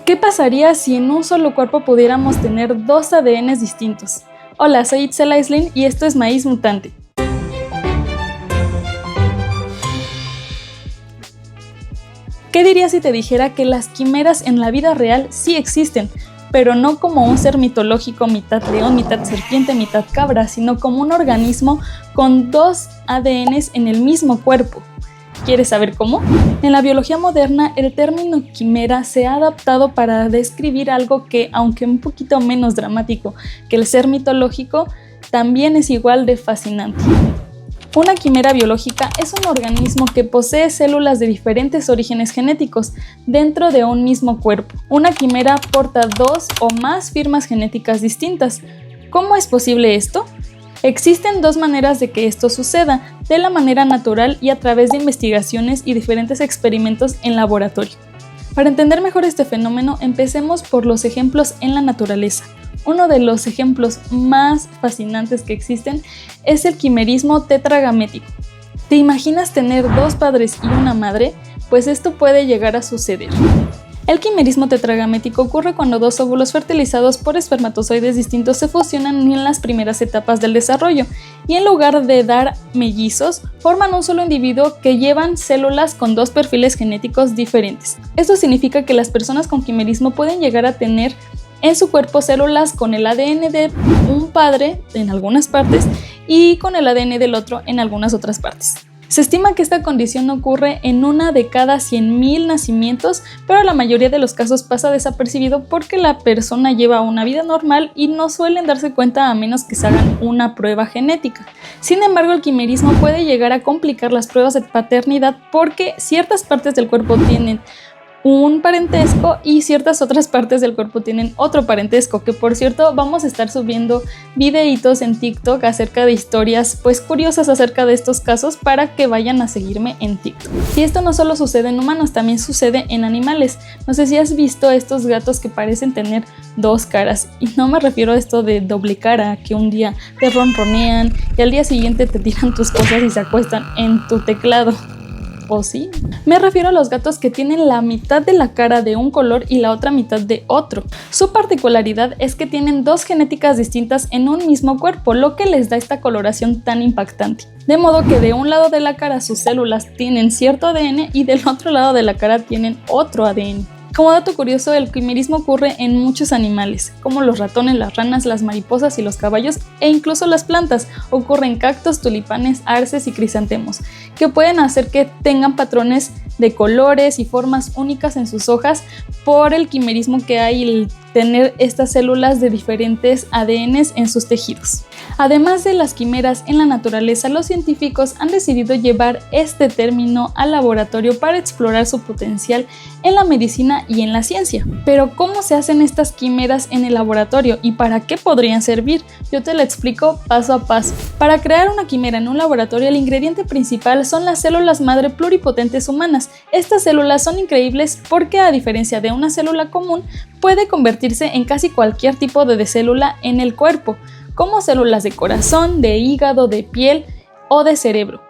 ¿Qué pasaría si en un solo cuerpo pudiéramos tener dos ADNs distintos? Hola, soy Itzel Aislinn y esto es Maíz Mutante. ¿Qué dirías si te dijera que las quimeras en la vida real sí existen, pero no como un ser mitológico mitad león, mitad serpiente, mitad cabra, sino como un organismo con dos ADNs en el mismo cuerpo? ¿Quieres saber cómo? En la biología moderna, el término quimera se ha adaptado para describir algo que, aunque un poquito menos dramático que el ser mitológico, también es igual de fascinante. Una quimera biológica es un organismo que posee células de diferentes orígenes genéticos dentro de un mismo cuerpo. Una quimera porta dos o más firmas genéticas distintas. ¿Cómo es posible esto? Existen dos maneras de que esto suceda, de la manera natural y a través de investigaciones y diferentes experimentos en laboratorio. Para entender mejor este fenómeno, empecemos por los ejemplos en la naturaleza. Uno de los ejemplos más fascinantes que existen es el quimerismo tetragamético. ¿Te imaginas tener dos padres y una madre? Pues esto puede llegar a suceder. El quimerismo tetragamético ocurre cuando dos óvulos fertilizados por espermatozoides distintos se fusionan en las primeras etapas del desarrollo y en lugar de dar mellizos, forman un solo individuo que llevan células con dos perfiles genéticos diferentes. Esto significa que las personas con quimerismo pueden llegar a tener en su cuerpo células con el ADN de un padre en algunas partes y con el ADN del otro en algunas otras partes. Se estima que esta condición ocurre en una de cada 100.000 nacimientos, pero la mayoría de los casos pasa desapercibido porque la persona lleva una vida normal y no suelen darse cuenta a menos que se hagan una prueba genética. Sin embargo, el quimerismo puede llegar a complicar las pruebas de paternidad porque ciertas partes del cuerpo tienen un parentesco y ciertas otras partes del cuerpo tienen otro parentesco, que por cierto vamos a estar subiendo videitos en TikTok acerca de historias pues curiosas acerca de estos casos para que vayan a seguirme en TikTok. Y esto no solo sucede en humanos, también sucede en animales. No sé si has visto estos gatos que parecen tener dos caras, y no me refiero a esto de doble cara, que un día te ronronean y al día siguiente te tiran tus cosas y se acuestan en tu teclado. ¿O sí? Me refiero a los gatos que tienen la mitad de la cara de un color y la otra mitad de otro. Su particularidad es que tienen dos genéticas distintas en un mismo cuerpo, lo que les da esta coloración tan impactante. De modo que de un lado de la cara sus células tienen cierto ADN y del otro lado de la cara tienen otro ADN. Como dato curioso, el quimerismo ocurre en muchos animales, como los ratones, las ranas, las mariposas y los caballos, e incluso las plantas. Ocurre en cactus, tulipanes, arces y crisantemos, que pueden hacer que tengan patrones de colores y formas únicas en sus hojas por el quimerismo que hay el tener estas células de diferentes ADNs en sus tejidos. Además de las quimeras en la naturaleza, los científicos han decidido llevar este término al laboratorio para explorar su potencial en la medicina y en la ciencia. Pero ¿cómo se hacen estas quimeras en el laboratorio y para qué podrían servir? Yo te lo explico paso a paso. Para crear una quimera en un laboratorio, el ingrediente principal son las células madre pluripotentes humanas. Estas células son increíbles porque, a diferencia de una célula común, puede convertirse en casi cualquier tipo de célula en el cuerpo, como células de corazón, de hígado, de piel o de cerebro.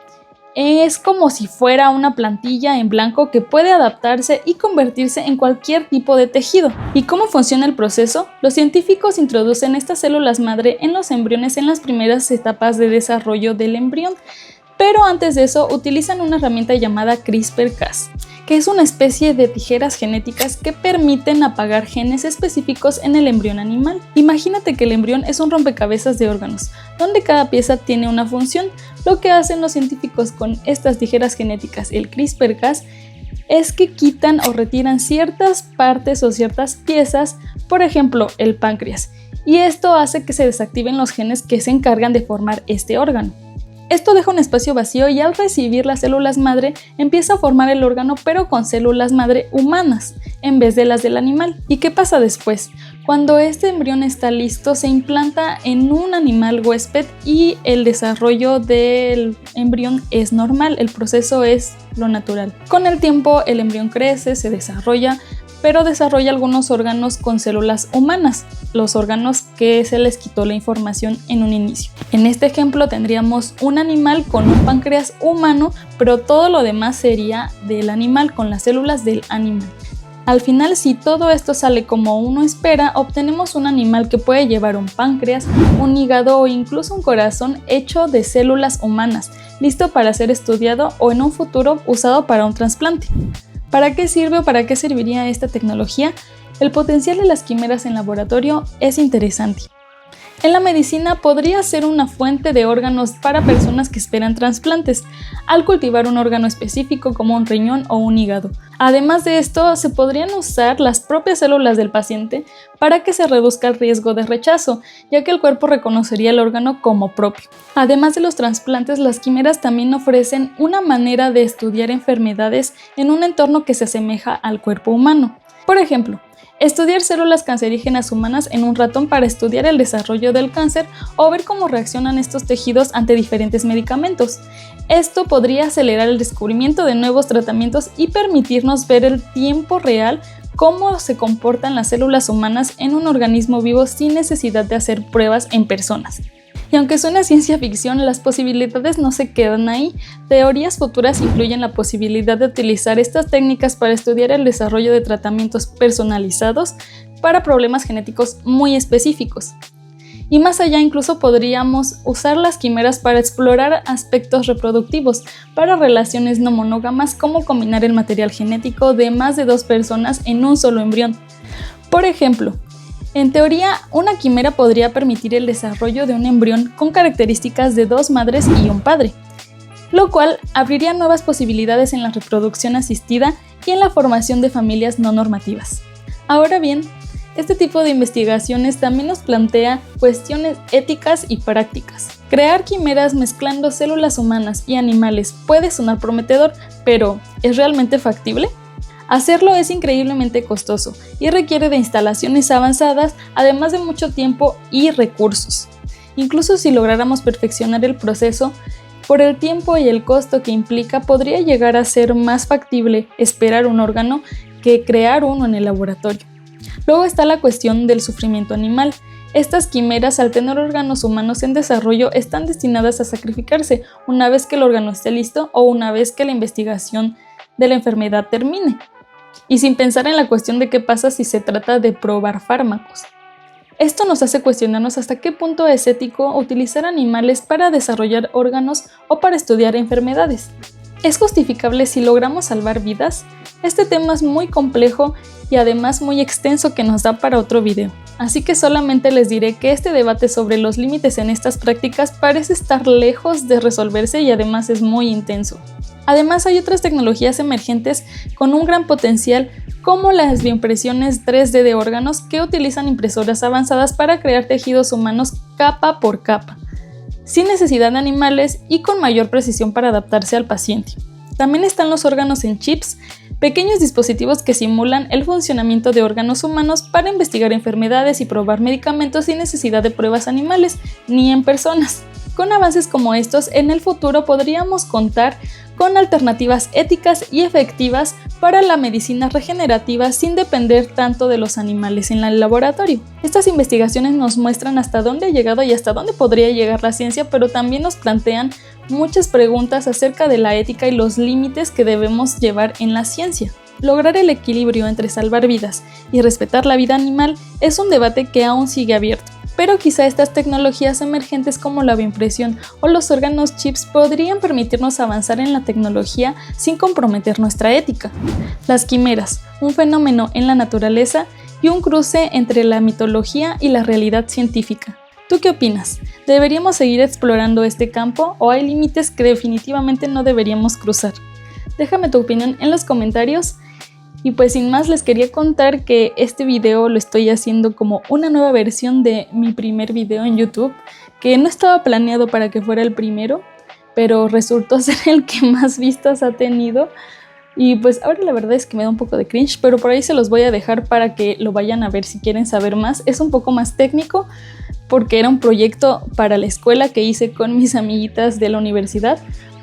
Es como si fuera una plantilla en blanco que puede adaptarse y convertirse en cualquier tipo de tejido. ¿Y cómo funciona el proceso? Los científicos introducen estas células madre en los embriones en las primeras etapas de desarrollo del embrión, pero antes de eso utilizan una herramienta llamada CRISPR-Cas, que es una especie de tijeras genéticas que permiten apagar genes específicos en el embrión animal. Imagínate que el embrión es un rompecabezas de órganos, donde cada pieza tiene una función. Lo que hacen los científicos con estas tijeras genéticas, el CRISPR-Cas, es que quitan o retiran ciertas partes o ciertas piezas, por ejemplo, el páncreas, y esto hace que se desactiven los genes que se encargan de formar este órgano. Esto deja un espacio vacío y al recibir las células madre empieza a formar el órgano, pero con células madre humanas en vez de las del animal. ¿Y qué pasa después? Cuando este embrión está listo, se implanta en un animal huésped y el desarrollo del embrión es normal, el proceso es lo natural. Con el tiempo el embrión crece, se desarrolla, pero desarrolla algunos órganos con células humanas, los órganos que se les quitó la información en un inicio. En este ejemplo tendríamos un animal con un páncreas humano, pero todo lo demás sería del animal, con las células del animal. Al final, si todo esto sale como uno espera, obtenemos un animal que puede llevar un páncreas, un hígado o incluso un corazón hecho de células humanas, listo para ser estudiado o en un futuro usado para un trasplante. ¿Para qué sirve o para qué serviría esta tecnología? El potencial de las quimeras en laboratorio es interesante. En la medicina podría ser una fuente de órganos para personas que esperan trasplantes, al cultivar un órgano específico como un riñón o un hígado. Además de esto, se podrían usar las propias células del paciente para que se reduzca el riesgo de rechazo, ya que el cuerpo reconocería el órgano como propio. Además de los trasplantes, las quimeras también ofrecen una manera de estudiar enfermedades en un entorno que se asemeja al cuerpo humano. Por ejemplo, estudiar células cancerígenas humanas en un ratón para estudiar el desarrollo del cáncer o ver cómo reaccionan estos tejidos ante diferentes medicamentos. Esto podría acelerar el descubrimiento de nuevos tratamientos y permitirnos ver en tiempo real cómo se comportan las células humanas en un organismo vivo sin necesidad de hacer pruebas en personas. Y aunque suena ciencia ficción, las posibilidades no se quedan ahí. Teorías futuras incluyen la posibilidad de utilizar estas técnicas para estudiar el desarrollo de tratamientos personalizados para problemas genéticos muy específicos. Y más allá, incluso podríamos usar las quimeras para explorar aspectos reproductivos, para relaciones no monógamas, como combinar el material genético de más de 2 personas en un solo embrión. Por ejemplo, en teoría, una quimera podría permitir el desarrollo de un embrión con características de 2 madres y un padre, lo cual abriría nuevas posibilidades en la reproducción asistida y en la formación de familias no normativas. Ahora bien, este tipo de investigaciones también nos plantea cuestiones éticas y prácticas. Crear quimeras mezclando células humanas y animales puede sonar prometedor, pero ¿es realmente factible? Hacerlo es increíblemente costoso y requiere de instalaciones avanzadas, además de mucho tiempo y recursos. Incluso si lográramos perfeccionar el proceso, por el tiempo y el costo que implica, podría llegar a ser más factible esperar un órgano que crear uno en el laboratorio. Luego está la cuestión del sufrimiento animal. Estas quimeras, al tener órganos humanos en desarrollo, están destinadas a sacrificarse una vez que el órgano esté listo o una vez que la investigación de la enfermedad termine. Y sin pensar en la cuestión de qué pasa si se trata de probar fármacos. Esto nos hace cuestionarnos hasta qué punto es ético utilizar animales para desarrollar órganos o para estudiar enfermedades. ¿Es justificable si logramos salvar vidas? Este tema es muy complejo y además muy extenso que nos da para otro video. Así que solamente les diré que este debate sobre los límites en estas prácticas parece estar lejos de resolverse y además es muy intenso. Además, hay otras tecnologías emergentes con un gran potencial, como las bioimpresiones 3D de órganos, que utilizan impresoras avanzadas para crear tejidos humanos capa por capa, sin necesidad de animales y con mayor precisión para adaptarse al paciente. También están los órganos en chips, pequeños dispositivos que simulan el funcionamiento de órganos humanos para investigar enfermedades y probar medicamentos sin necesidad de pruebas animales ni en personas. Con avances como estos, en el futuro podríamos contar con alternativas éticas y efectivas para la medicina regenerativa sin depender tanto de los animales en el laboratorio. Estas investigaciones nos muestran hasta dónde ha llegado y hasta dónde podría llegar la ciencia, pero también nos plantean muchas preguntas acerca de la ética y los límites que debemos llevar en la ciencia. Lograr el equilibrio entre salvar vidas y respetar la vida animal es un debate que aún sigue abierto. Pero quizá estas tecnologías emergentes como la bioimpresión o los órganos chips podrían permitirnos avanzar en la tecnología sin comprometer nuestra ética. Las quimeras, un fenómeno en la naturaleza y un cruce entre la mitología y la realidad científica. ¿Tú qué opinas? ¿Deberíamos seguir explorando este campo o hay límites que definitivamente no deberíamos cruzar? Déjame tu opinión en los comentarios. Y pues sin más les quería contar que este video lo estoy haciendo como una nueva versión de mi primer video en YouTube, que no estaba planeado para que fuera el primero, pero resultó ser el que más vistas ha tenido. Y pues ahora la verdad es que me da un poco de cringe, pero por ahí se los voy a dejar para que lo vayan a ver si quieren saber más. Es un poco más técnico porque era un proyecto para la escuela que hice con mis amiguitas de la universidad.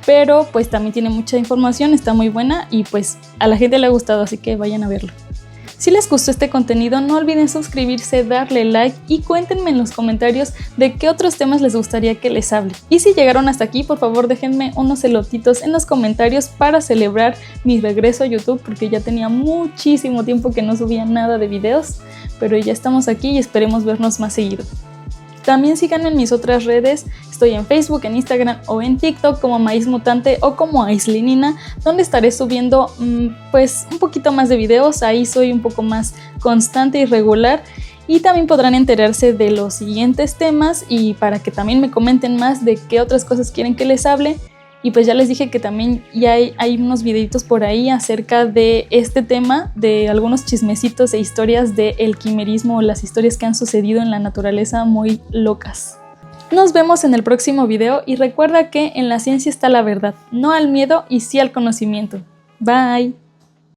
Pero pues también tiene mucha información, está muy buena y pues a la gente le ha gustado, así que vayan a verlo. Si les gustó este contenido, no olviden suscribirse, darle like y cuéntenme en los comentarios de qué otros temas les gustaría que les hable. Y si llegaron hasta aquí, por favor déjenme unos elotitos en los comentarios para celebrar mi regreso a YouTube, porque ya tenía muchísimo tiempo que no subía nada de videos, pero ya estamos aquí y esperemos vernos más seguido. También síganme en mis otras redes, estoy en Facebook, en Instagram o en TikTok como Maíz Mutante o como Aislinina, donde estaré subiendo pues un poquito más de videos. Ahí soy un poco más constante y regular, y también podrán enterarse de los siguientes temas y para que también me comenten más de qué otras cosas quieren que les hable. Y pues ya les dije que también ya hay unos videitos por ahí acerca de este tema, de algunos chismecitos e historias del quimerismo o las historias que han sucedido en la naturaleza muy locas. Nos vemos en el próximo video y recuerda que en la ciencia está la verdad, no al miedo y sí al conocimiento. Bye.